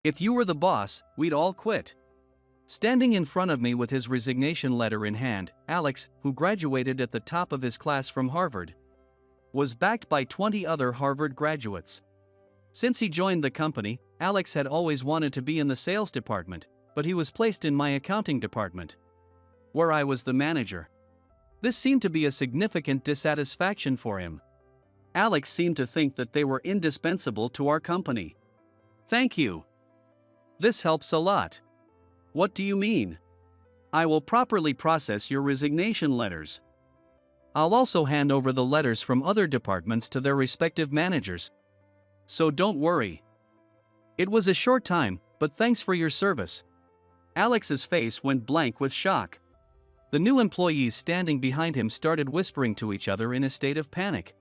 If you were the boss, we'd all quit. Standing in front of me with his resignation letter in hand, Alex, who graduated at the top of his class from Harvard, was backed by 20 other Harvard graduates. Since he joined the company, Alex had always wanted to be in the sales department, but he was placed in my accounting department, where I was the manager. This seemed to be a significant dissatisfaction for him. Alex seemed to think that they were indispensable to our company. Thank you. This helps a lot. What do you mean? I will properly process your resignation letters. I'll also hand over the letters from other departments to their respective managers. So don't worry. It was a short time, but thanks for your service. Alex's face went blank with shock. The new employees standing behind him started whispering to each other in a state of panic.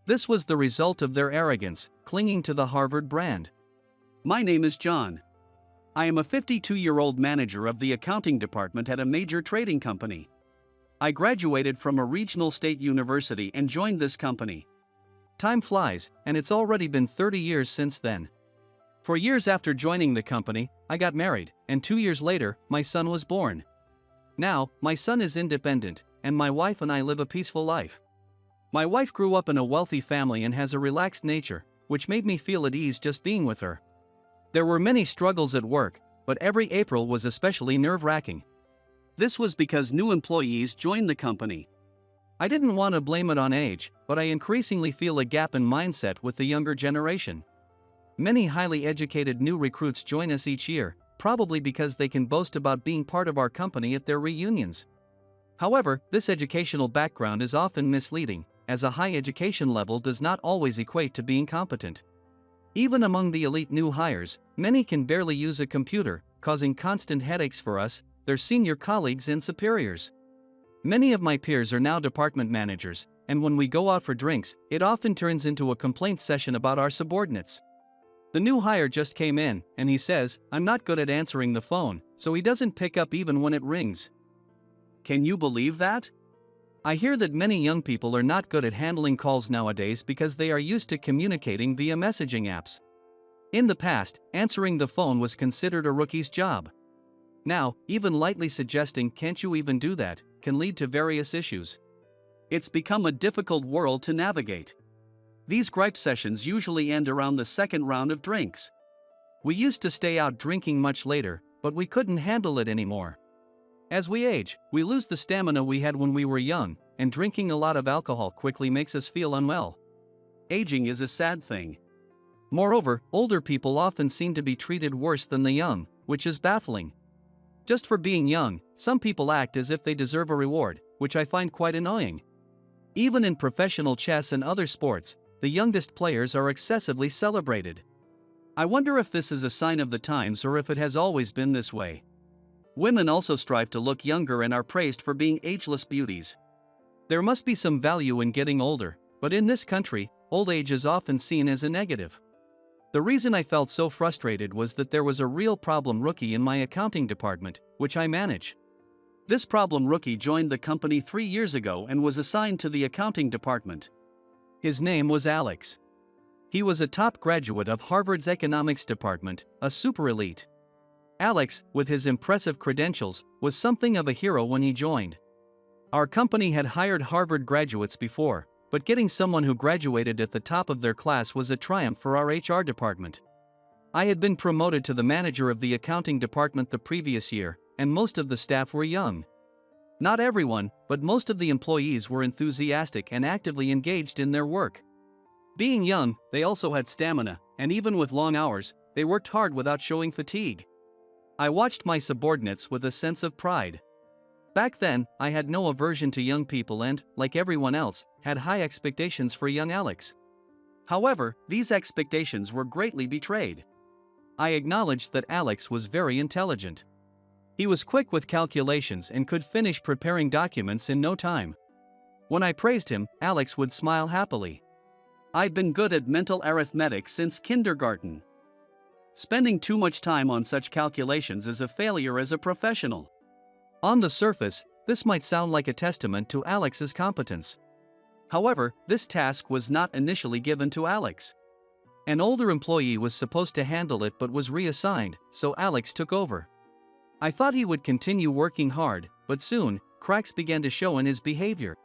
This was the result of their arrogance, clinging to the Harvard brand. My name is John. I am a 52-year-old manager of the accounting department at a major trading company. I graduated from a regional state university and joined this company. Time flies, and it's already been 30 years since then. 4 years after joining the company, I got married, and 2 years later, my son was born. Now, my son is independent, and my wife and I live a peaceful life. My wife grew up in a wealthy family and has a relaxed nature, which made me feel at ease just being with her. There were many struggles at work, but every April was especially nerve-wracking. This was because new employees joined the company. I didn't want to blame it on age, but I increasingly feel a gap in mindset with the younger generation. Many highly educated new recruits join us each year, probably because they can boast about being part of our company at their reunions. However, this educational background is often misleading, as a high education level does not always equate to being competent. Even among the elite new hires, many can barely use a computer, causing constant headaches for us, their senior colleagues and superiors. Many of my peers are now department managers, and when we go out for drinks, it often turns into a complaint session about our subordinates. The new hire just came in, and he says, "I'm not good at answering the phone," so he doesn't pick up even when it rings. Can you believe that? I hear that many young people are not good at handling calls nowadays because they are used to communicating via messaging apps. In the past, answering the phone was considered a rookie's job. Now, even lightly suggesting "can't you even do that" can lead to various issues. It's become a difficult world to navigate. These gripe sessions usually end around the second round of drinks. We used to stay out drinking much later, but we couldn't handle it anymore. As we age, we lose the stamina we had when we were young, and drinking a lot of alcohol quickly makes us feel unwell. Aging is a sad thing. Moreover, older people often seem to be treated worse than the young, which is baffling. Just for being young, some people act as if they deserve a reward, which I find quite annoying. Even in professional chess and other sports, the youngest players are excessively celebrated. I wonder if this is a sign of the times or if it has always been this way. Women also strive to look younger and are praised for being ageless beauties. There must be some value in getting older, but in this country, old age is often seen as a negative. The reason I felt so frustrated was that there was a real problem rookie in my accounting department, which I manage. This problem rookie joined the company 3 years ago and was assigned to the accounting department. His name was Alex. He was a top graduate of Harvard's economics department, a super elite. Alex, with his impressive credentials, was something of a hero when he joined. Our company had hired Harvard graduates before, but getting someone who graduated at the top of their class was a triumph for our HR department. I had been promoted to the manager of the accounting department the previous year, and most of the staff were young. Not everyone, but most of the employees were enthusiastic and actively engaged in their work. Being young, they also had stamina, and even with long hours, they worked hard without showing fatigue. I watched my subordinates with a sense of pride. Back then, I had no aversion to young people and, like everyone else, had high expectations for young Alex. However, these expectations were greatly betrayed. I acknowledged that Alex was very intelligent. He was quick with calculations and could finish preparing documents in no time. When I praised him, Alex would smile happily. I'd been good at mental arithmetic since kindergarten. Spending too much time on such calculations is a failure as a professional. On the surface, this might sound like a testament to Alex's competence. However, this task was not initially given to Alex. An older employee was supposed to handle it but was reassigned, so Alex took over. I thought he would continue working hard, but soon, cracks began to show in his behavior.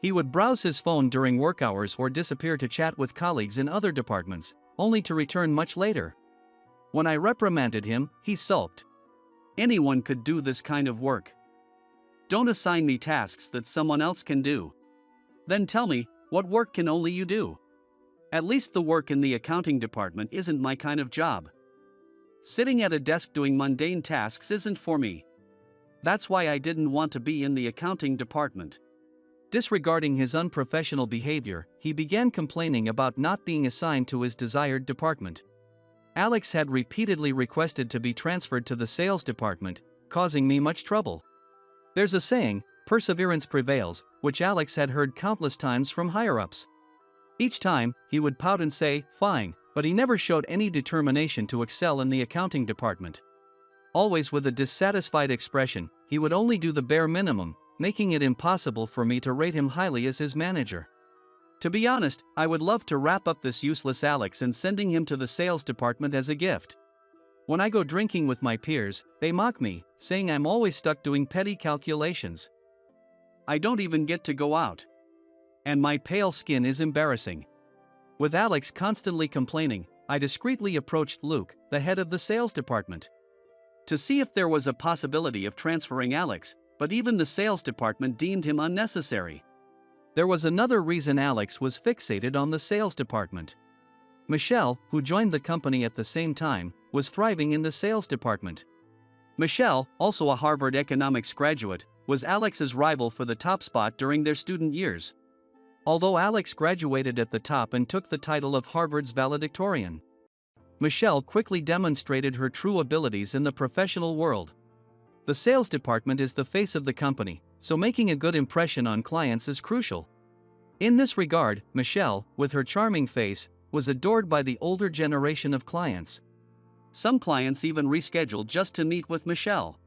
He would browse his phone during work hours or disappear to chat with colleagues in other departments, only to return much later. When I reprimanded him, he sulked. "Anyone could do this kind of work. Don't assign me tasks that someone else can do. Then tell me, what work can only you do? At least the work in the accounting department isn't my kind of job. Sitting at a desk doing mundane tasks isn't for me. That's why I didn't want to be in the accounting department." Disregarding his unprofessional behavior, he began complaining about not being assigned to his desired department. Alex had repeatedly requested to be transferred to the sales department, causing me much trouble. There's a saying, perseverance prevails, which Alex had heard countless times from higher-ups. Each time, he would pout and say, "Fine," but he never showed any determination to excel in the accounting department. Always with a dissatisfied expression, he would only do the bare minimum, making it impossible for me to rate him highly as his manager. To be honest, I would love to wrap up this useless Alex and sending him to the sales department as a gift. When I go drinking with my peers, they mock me, saying I'm always stuck doing petty calculations. I don't even get to go out. And my pale skin is embarrassing. With Alex constantly complaining, I discreetly approached Luke, the head of the sales department, to see if there was a possibility of transferring Alex, but even the sales department deemed him unnecessary. There was another reason Alex was fixated on the sales department. Michelle, who joined the company at the same time, was thriving in the sales department. Michelle, also a Harvard economics graduate, was Alex's rival for the top spot during their student years. Although Alex graduated at the top and took the title of Harvard's valedictorian, Michelle quickly demonstrated her true abilities in the professional world. The sales department is the face of the company, so making a good impression on clients is crucial. In this regard, Michelle, with her charming face, was adored by the older generation of clients. Some clients even rescheduled just to meet with Michelle.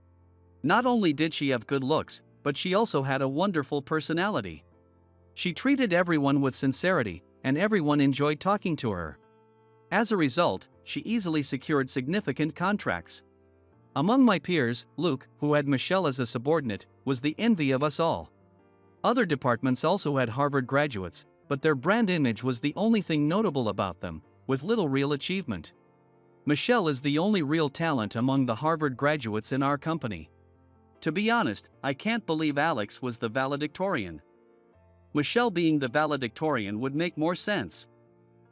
Not only did she have good looks, but she also had a wonderful personality. She treated everyone with sincerity, and everyone enjoyed talking to her. As a result, she easily secured significant contracts. Among my peers, Luke, who had Michelle as a subordinate, was the envy of us all. Other departments also had Harvard graduates, but their brand image was the only thing notable about them, with little real achievement. Michelle is the only real talent among the Harvard graduates in our company. To be honest, I can't believe Alex was the valedictorian. Michelle being the valedictorian would make more sense.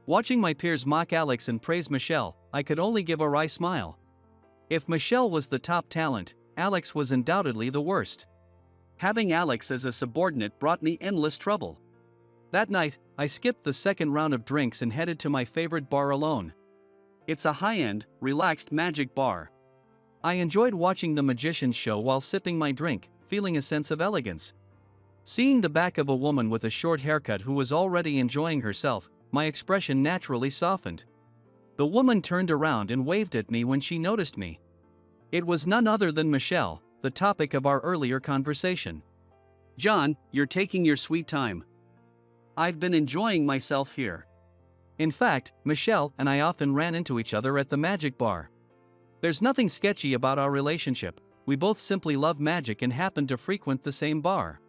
Watching my peers mock Alex and praise Michelle, I could only give a wry smile. If Michelle was the top talent, Alex was undoubtedly the worst. Having Alex as a subordinate brought me endless trouble. That night, I skipped the second round of drinks and headed to my favorite bar alone. It's a high-end, relaxed magic bar. I enjoyed watching the magician's show while sipping my drink, feeling a sense of elegance. Seeing the back of a woman with a short haircut who was already enjoying herself, my expression naturally softened. The woman turned around and waved at me when she noticed me. It was none other than Michelle, the topic of our earlier conversation. "John, you're taking your sweet time. I've been enjoying myself here." In fact, Michelle and I often ran into each other at the magic bar. There's nothing sketchy about our relationship, we both simply love magic and happened to frequent the same bar.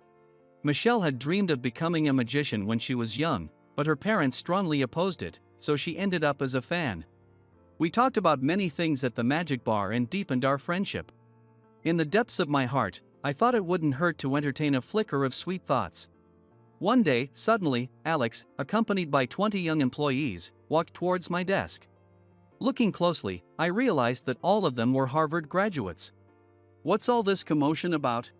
Michelle had dreamed of becoming a magician when she was young, but her parents strongly opposed it, so she ended up as a fan. We talked about many things at the magic bar and deepened our friendship. In the depths of my heart, I thought it wouldn't hurt to entertain a flicker of sweet thoughts. One day, suddenly, Alex, accompanied by 20 young employees, walked towards my desk. Looking closely, I realized that all of them were Harvard graduates. "What's all this commotion about?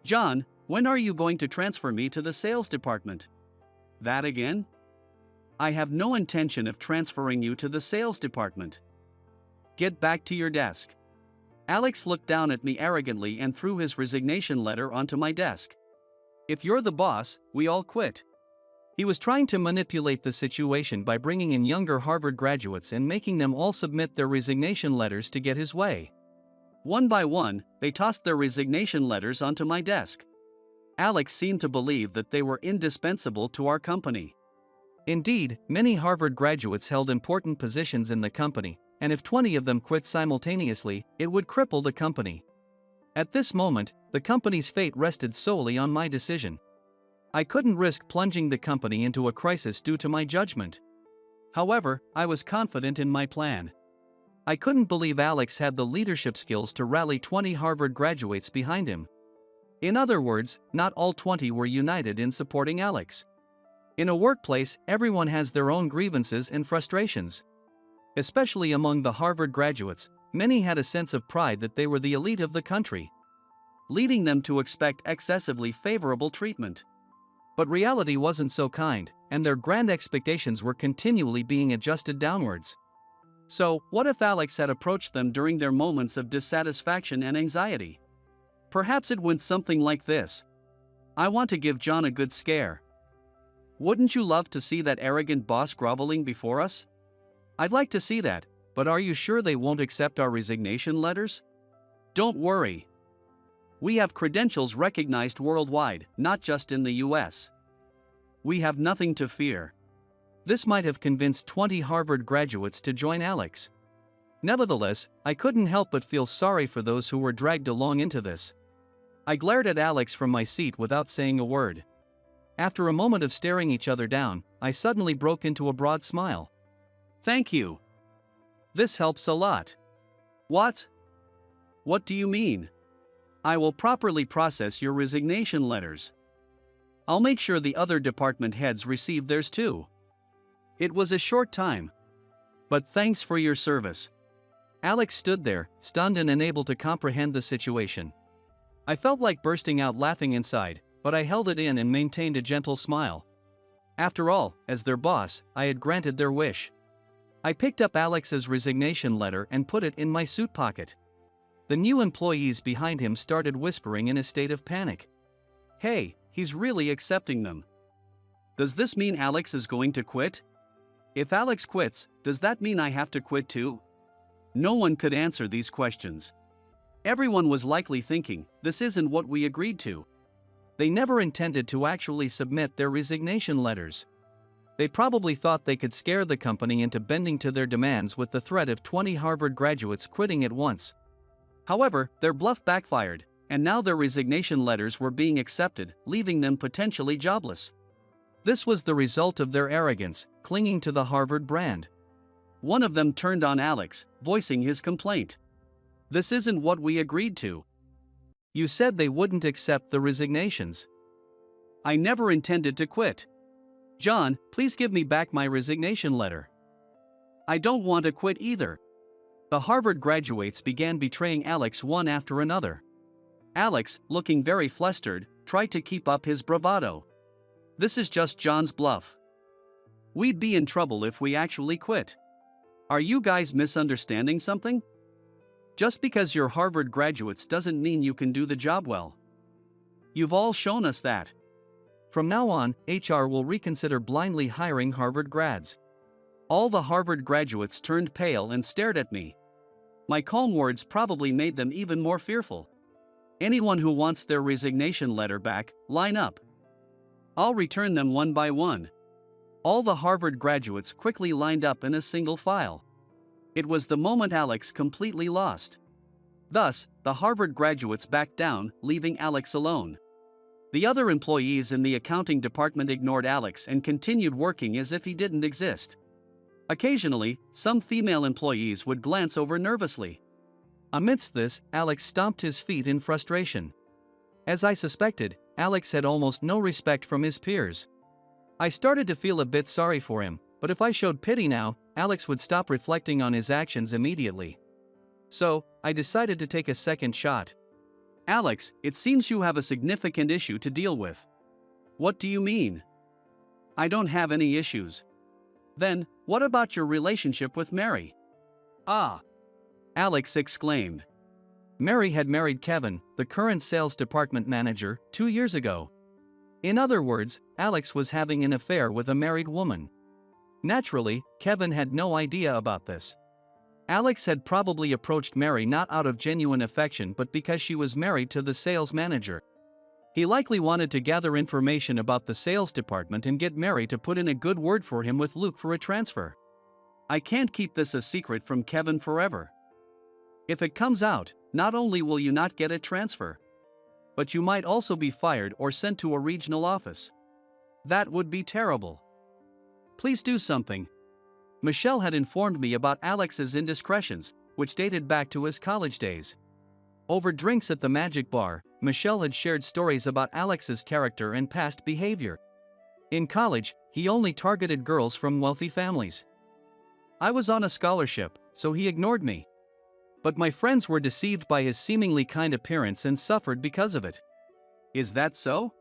John, when are you going to transfer me to the sales department?" "That again? I have no intention of transferring you to the sales department. Get back to your desk." Alex looked down at me arrogantly and threw his resignation letter onto my desk. "If you're the boss, we all quit." He was trying to manipulate the situation by bringing in younger Harvard graduates and making them all submit their resignation letters to get his way. One by one, they tossed their resignation letters onto my desk. Alex seemed to believe that they were indispensable to our company. Indeed, many Harvard graduates held important positions in the company, and if 20 of them quit simultaneously, it would cripple the company. At this moment, the company's fate rested solely on my decision. I couldn't risk plunging the company into a crisis due to my judgment. However, I was confident in my plan. I couldn't believe Alex had the leadership skills to rally 20 Harvard graduates behind him. In other words, not all 20 were united in supporting Alex. In a workplace, everyone has their own grievances and frustrations. Especially among the Harvard graduates, many had a sense of pride that they were the elite of the country, leading them to expect excessively favorable treatment. But reality wasn't so kind, and their grand expectations were continually being adjusted downwards. So, what if Alex had approached them during their moments of dissatisfaction and anxiety? Perhaps it went something like this. I want to give John a good scare. Wouldn't you love to see that arrogant boss groveling before us? I'd like to see that, but are you sure they won't accept our resignation letters? Don't worry. We have credentials recognized worldwide, not just in the US. We have nothing to fear. This might have convinced 20 Harvard graduates to join Alex. Nevertheless, I couldn't help but feel sorry for those who were dragged along into this. I glared at Alex from my seat without saying a word. After a moment of staring each other down, I suddenly broke into a broad smile. Thank you. This helps a lot. What? What do you mean? I will properly process your resignation letters. I'll make sure the other department heads receive theirs too. It was a short time. But thanks for your service. Alex stood there, stunned and unable to comprehend the situation. I felt like bursting out laughing inside, but I held it in and maintained a gentle smile. After all, as their boss, I had granted their wish. I picked up Alex's resignation letter and put it in my suit pocket. The new employees behind him started whispering in a state of panic. Hey, he's really accepting them. Does this mean Alex is going to quit? If Alex quits, does that mean I have to quit too? No one could answer these questions. Everyone was likely thinking, this isn't what we agreed to. They never intended to actually submit their resignation letters. They probably thought they could scare the company into bending to their demands with the threat of 20 Harvard graduates quitting at once. However, their bluff backfired, and now their resignation letters were being accepted, leaving them potentially jobless. This was the result of their arrogance, clinging to the Harvard brand. One of them turned on Alex, voicing his complaint. This isn't what we agreed to. You said they wouldn't accept the resignations. I never intended to quit. John, please give me back my resignation letter. I don't want to quit either. The Harvard graduates began betraying Alex one after another. Alex, looking very flustered, tried to keep up his bravado. This is just John's bluff. We'd be in trouble if we actually quit. Are you guys misunderstanding something? Just because you're Harvard graduates doesn't mean you can do the job well. You've all shown us that. From now on, HR will reconsider blindly hiring Harvard grads. All the Harvard graduates turned pale and stared at me. My calm words probably made them even more fearful. Anyone who wants their resignation letter back, line up. I'll return them one by one. All the Harvard graduates quickly lined up in a single file. It was the moment Alex completely lost. Thus, the Harvard graduates backed down, leaving Alex alone. The other employees in the accounting department ignored Alex and continued working as if he didn't exist. Occasionally, some female employees would glance over nervously. Amidst this, Alex stomped his feet in frustration. As I suspected, Alex had almost no respect from his peers. I started to feel a bit sorry for him, but if I showed pity now, Alex would stop reflecting on his actions immediately. So, I decided to take a second shot. Alex, it seems you have a significant issue to deal with. What do you mean? I don't have any issues. Then, what about your relationship with Mary? Ah! Alex exclaimed. Mary had married Kevin, the current sales department manager, 2 years ago. In other words, Alex was having an affair with a married woman. Naturally, Kevin had no idea about this. Alex had probably approached Mary not out of genuine affection but because she was married to the sales manager. He likely wanted to gather information about the sales department and get Mary to put in a good word for him with Luke for a transfer. I can't keep this a secret from Kevin forever. If it comes out, not only will you not get a transfer, but you might also be fired or sent to a regional office. That would be terrible. Please do something. Michelle had informed me about Alex's indiscretions, which dated back to his college days. Over drinks at the Magic Bar, Michelle had shared stories about Alex's character and past behavior. In college, he only targeted girls from wealthy families. I was on a scholarship, so he ignored me. But my friends were deceived by his seemingly kind appearance and suffered because of it. Is that so?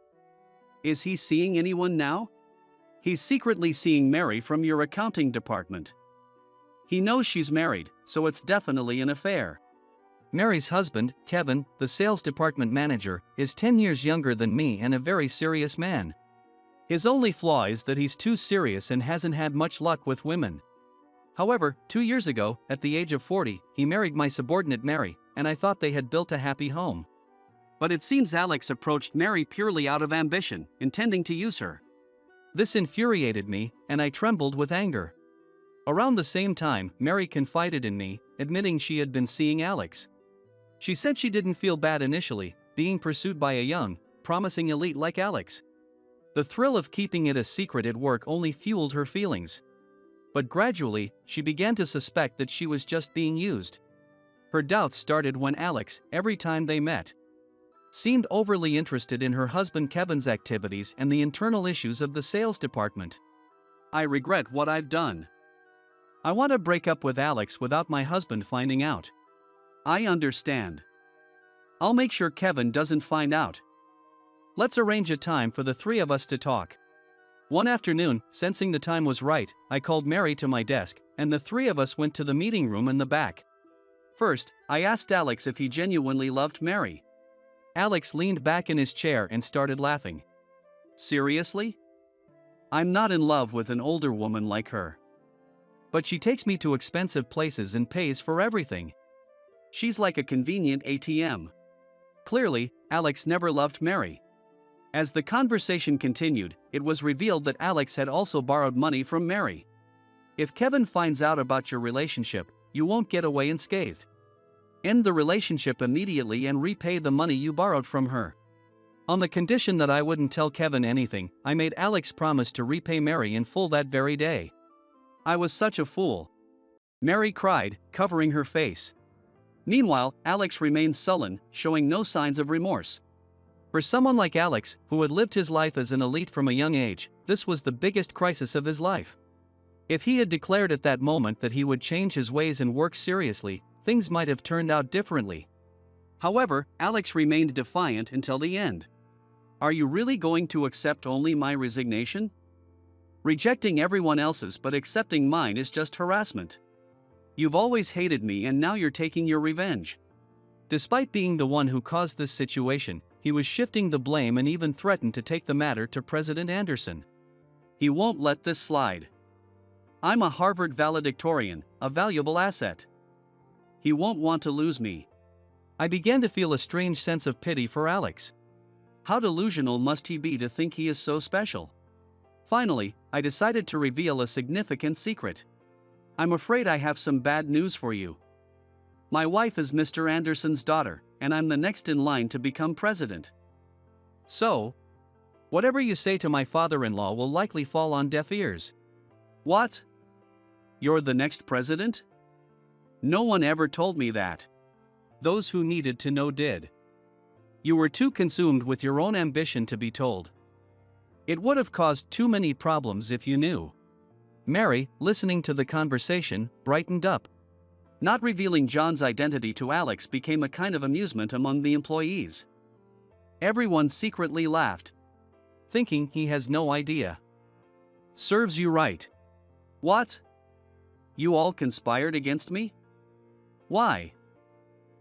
Is he seeing anyone now? He's secretly seeing Mary from your accounting department. He knows she's married, so it's definitely an affair. Mary's husband, Kevin, the sales department manager, is 10 years younger than me and a very serious man. His only flaw is that he's too serious and hasn't had much luck with women. However, 2 years ago, at the age of 40, he married my subordinate Mary, and I thought they had built a happy home. But it seems Alex approached Mary purely out of ambition, intending to use her. This infuriated me, and I trembled with anger. Around the same time, Mary confided in me, admitting she had been seeing Alex. She said she didn't feel bad initially, being pursued by a young, promising elite like Alex. The thrill of keeping it a secret at work only fueled her feelings. But gradually, she began to suspect that she was just being used. Her doubts started when Alex, every time they met, seemed overly interested in her husband Kevin's activities and the internal issues of the sales department. I regret what I've done. I want to break up with Alex without my husband finding out. I understand. I'll make sure Kevin doesn't find out. Let's arrange a time for the three of us to talk. One afternoon, sensing the time was right, I called Mary to my desk, and the three of us went to the meeting room in the back. First, I asked Alex if he genuinely loved Mary. Alex leaned back in his chair and started laughing. Seriously? I'm not in love with an older woman like her. But she takes me to expensive places and pays for everything. She's like a convenient ATM. Clearly, Alex never loved Mary. As the conversation continued, it was revealed that Alex had also borrowed money from Mary. If Kevin finds out about your relationship, you won't get away unscathed. End the relationship immediately and repay the money you borrowed from her. On the condition that I wouldn't tell Kevin anything, I made Alex promise to repay Mary in full that very day. I was such a fool. Mary cried, covering her face. Meanwhile, Alex remained sullen, showing no signs of remorse. For someone like Alex, who had lived his life as an elite from a young age, this was the biggest crisis of his life. If he had declared at that moment that he would change his ways and work seriously, things might have turned out differently. However, Alex remained defiant until the end. Are you really going to accept only my resignation? Rejecting everyone else's but accepting mine is just harassment. You've always hated me and now you're taking your revenge. Despite being the one who caused this situation, he was shifting the blame and even threatened to take the matter to President Anderson. He won't let this slide. I'm a Harvard valedictorian, a valuable asset. He won't want to lose me. I began to feel a strange sense of pity for Alex. How delusional must he be to think he is so special? Finally, I decided to reveal a significant secret. I'm afraid I have some bad news for you. My wife is Mr. Anderson's daughter, and I'm the next in line to become president. So, whatever you say to my father-in-law will likely fall on deaf ears. What? You're the next president? No one ever told me that. Those who needed to know did. You were too consumed with your own ambition to be told. It would have caused too many problems if you knew. Mary, listening to the conversation, brightened up. Not revealing John's identity to Alex became a kind of amusement among the employees. Everyone secretly laughed, thinking he has no idea. Serves you right. What? You all conspired against me? Why?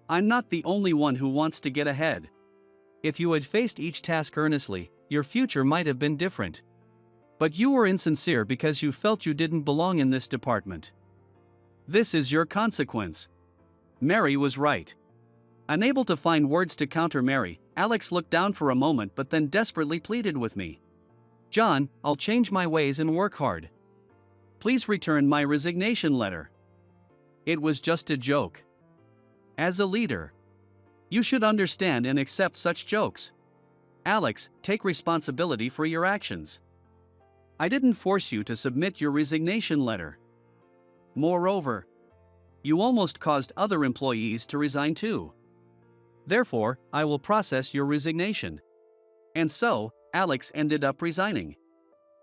I'm not the only one who wants to get ahead. If you had faced each task earnestly, your future might have been different. But you were insincere because you felt you didn't belong in this department. This is your consequence. Mary was right. Unable to find words to counter Mary, Alex looked down for a moment but then desperately pleaded with me. "John, I'll change my ways and work hard. Please return my resignation letter." It was just a joke. As a leader, you should understand and accept such jokes. Alex, take responsibility for your actions. I didn't force you to submit your resignation letter. Moreover, you almost caused other employees to resign too. Therefore, I will process your resignation. And so, Alex ended up resigning.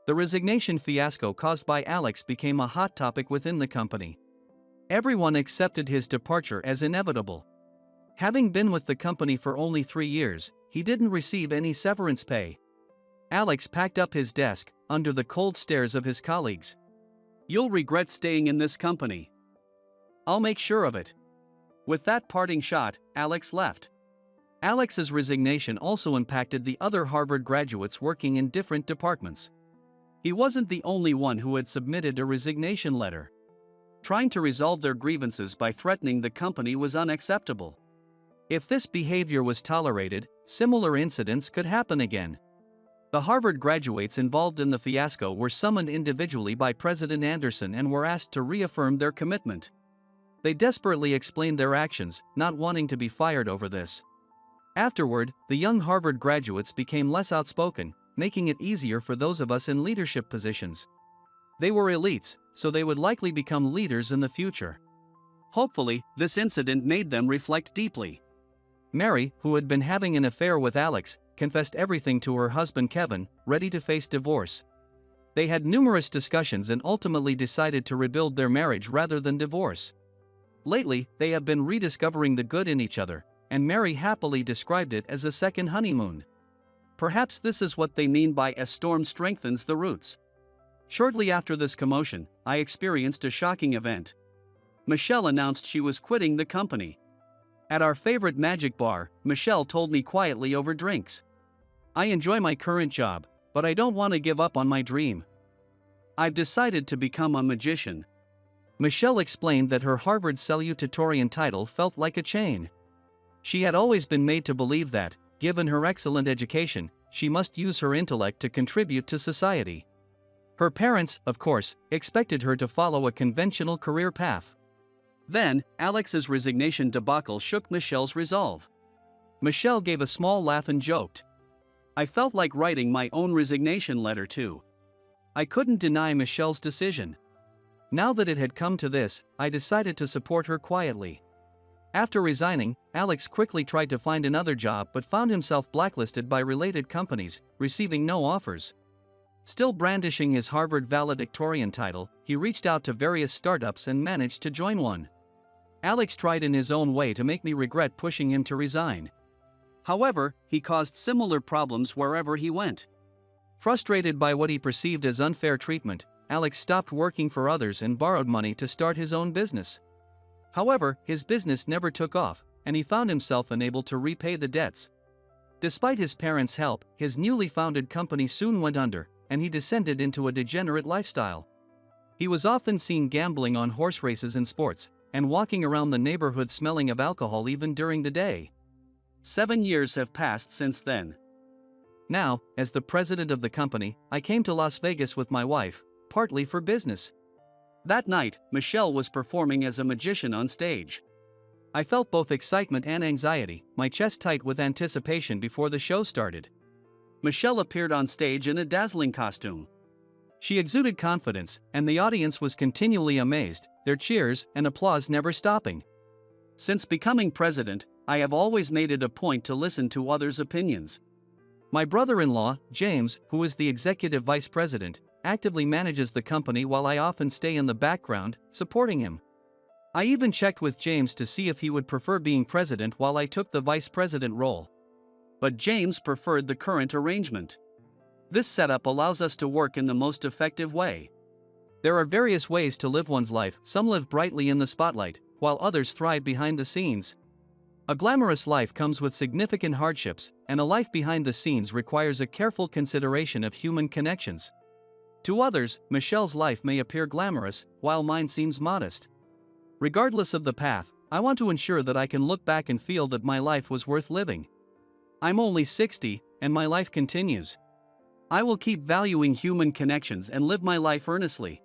The resignation fiasco caused by Alex became a hot topic within the company. Everyone accepted his departure as inevitable. Having been with the company for only 3 years, he didn't receive any severance pay. Alex packed up his desk, under the cold stares of his colleagues. "You'll regret staying in this company. I'll make sure of it." With that parting shot, Alex left. Alex's resignation also impacted the other Harvard graduates working in different departments. He wasn't the only one who had submitted a resignation letter. Trying to resolve their grievances by threatening the company was unacceptable. If this behavior was tolerated, similar incidents could happen again. The Harvard graduates involved in the fiasco were summoned individually by President Anderson and were asked to reaffirm their commitment. They desperately explained their actions, not wanting to be fired over this. Afterward, the young Harvard graduates became less outspoken, making it easier for those of us in leadership positions. They were elites, so they would likely become leaders in the future. Hopefully, this incident made them reflect deeply. Mary, who had been having an affair with Alex, confessed everything to her husband Kevin, ready to face divorce. They had numerous discussions and ultimately decided to rebuild their marriage rather than divorce. Lately, they have been rediscovering the good in each other, and Mary happily described it as a second honeymoon. Perhaps this is what they mean by "a storm strengthens the roots." Shortly after this commotion, I experienced a shocking event. Michelle announced she was quitting the company. At our favorite magic bar, Michelle told me quietly over drinks, "I enjoy my current job, but I don't want to give up on my dream. I've decided to become a magician." Michelle explained that her Harvard salutatorian title felt like a chain. She had always been made to believe that, given her excellent education, she must use her intellect to contribute to society. Her parents, of course, expected her to follow a conventional career path. Then, Alex's resignation debacle shook Michelle's resolve. Michelle gave a small laugh and joked, "I felt like writing my own resignation letter too." I couldn't deny Michelle's decision. Now that it had come to this, I decided to support her quietly. After resigning, Alex quickly tried to find another job but found himself blacklisted by related companies, receiving no offers. Still brandishing his Harvard valedictorian title, he reached out to various startups and managed to join one. Alex tried in his own way to make me regret pushing him to resign. However, he caused similar problems wherever he went. Frustrated by what he perceived as unfair treatment, Alex stopped working for others and borrowed money to start his own business. However, his business never took off, and he found himself unable to repay the debts. Despite his parents' help, his newly founded company soon went under, and he descended into a degenerate lifestyle. He was often seen gambling on horse races and sports, and walking around the neighborhood smelling of alcohol even during the day. 7 years have passed since then. Now, as the president of the company, I came to Las Vegas with my wife, partly for business. That night, Michelle was performing as a magician on stage. I felt both excitement and anxiety, my chest tight with anticipation before the show started. Michelle appeared on stage in a dazzling costume. She exuded confidence, and the audience was continually amazed, their cheers and applause never stopping. Since becoming president, I have always made it a point to listen to others' opinions. My brother-in-law, James, who is the executive vice president, actively manages the company while I often stay in the background, supporting him. I even checked with James to see if he would prefer being president while I took the vice president role. But James preferred the current arrangement. This setup allows us to work in the most effective way. There are various ways to live one's life. Some live brightly in the spotlight, while others thrive behind the scenes. A glamorous life comes with significant hardships, and a life behind the scenes requires a careful consideration of human connections. To others, Michelle's life may appear glamorous, while mine seems modest. Regardless of the path, I want to ensure that I can look back and feel that my life was worth living. I'm only 60, and my life continues. I will keep valuing human connections and live my life earnestly.